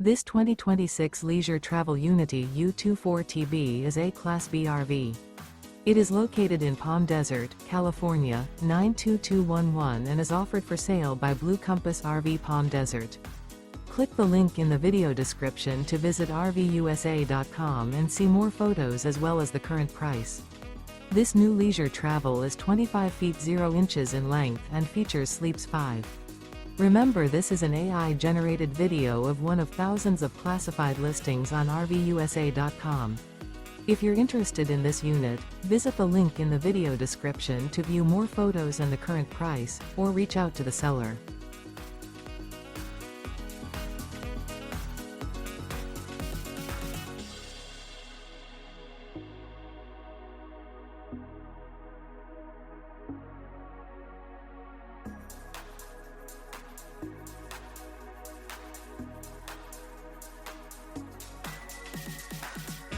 This 2026 Leisure Travel Unity U24TB is a Class B RV. It is located in Palm Desert, California, 92211 and is offered for sale by Blue Compass RV Palm Desert. Click the link in the video description to visit RVUSA.com and see more photos as well as the current price. This new leisure travel is 25 feet 0 inches in length and features Sleeps 5. Remember, this is an AI-generated video of one of thousands of classified listings on RVUSA.com. If you're interested in this unit, visit the link in the video description to view more photos and the current price, or reach out to the seller.